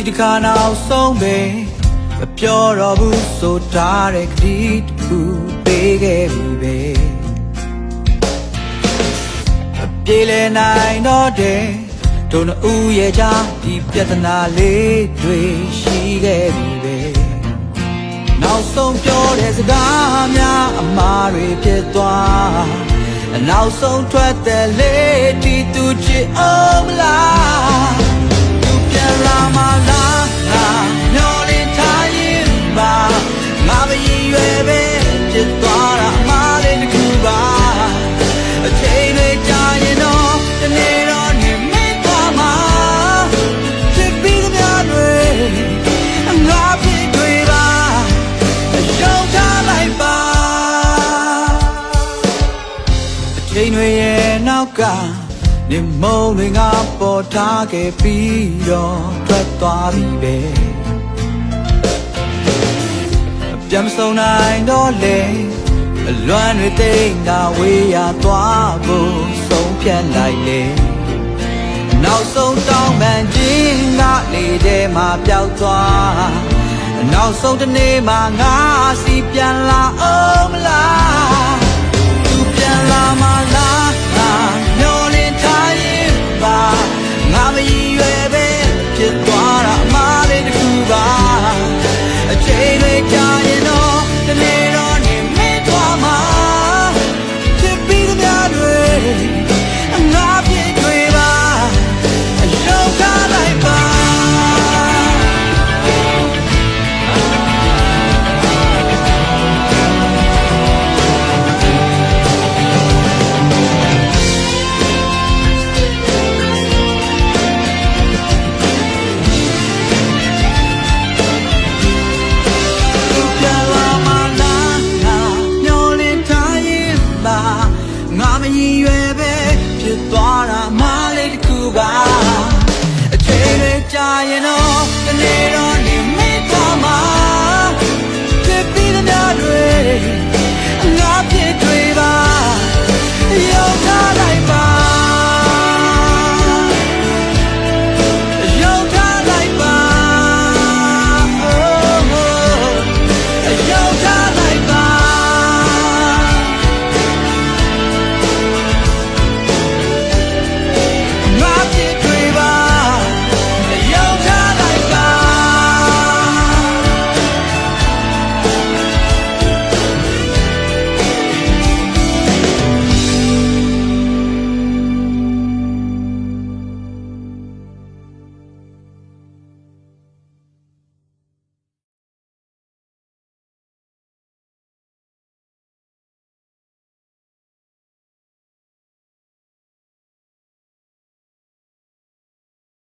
တခါနောက်ဆုံးပဲမပြောတော့ဘူးဆိုထားတဲ့ကတိတစ်ခုပေးခဲ့ပြီပဲမပြေလည်နိုင်တော့တဲ့တို့နှစ်ဦးရဲ့ကြားဒီပြဿနာလေးတွေရှိခဲ့ပြီပဲနောက်ဆုံးပြောတဲ့စကားများအမှားတွေဖြစ်သွားနောက်ဆုံးထွက်တဲ့လေးဒီသူချစ်အောင်လားသူပြန်လာမလားမျောလင်းထားရင်ပါငါမရည်ရွယ်ပဲဖြစ်သွားတာအမှားလေးတစ်ခုပါအချိန်လေးကြာရင်တော့တနေ့တော့နေမင်းသွားမှာချစ်ပြီးသမျှတွေငါဖြစ်တွေပါရှောင်ထားလိုက်ပါအချိန်တွေရဲ့နောက်ကနေမုံတွေငါပေါ်ထားခဲ့ပြီးတော့ထွက်သွားပြီပဲပြန်မဆုံးနိုင်တော့လေအလွမ်းတွေတိတ်တာဝေးရသွားဖို့ဆုံးဖြတ်လိုက်လေနောက်ဆုံးတောင်းပန်ခြင်းကလေထဲမှာပျောက်သွားနောက်ဆုံးတစ်နေ့မှာငါစီပြန်လာအောင်မလားသူပြန်လာမလားမျောလင်းထားရင်ပါငါမရည်ရွယ်ပဲဖြစ်သွားတာအမှားလေးတစ်ခုပါအချိန်တွေကြာရင်တော့တနေ့တော့နေမင်းသွားမှာချစ်ပြီးသမျှတွေငါဖြစ်တွေပါအရှုံးထားလိုက်ပါသွားတာမလေးတစ်ခုပါအချိန်တွေကြာရင်တော့တနေ့တော့နေမင်းသွားမှာ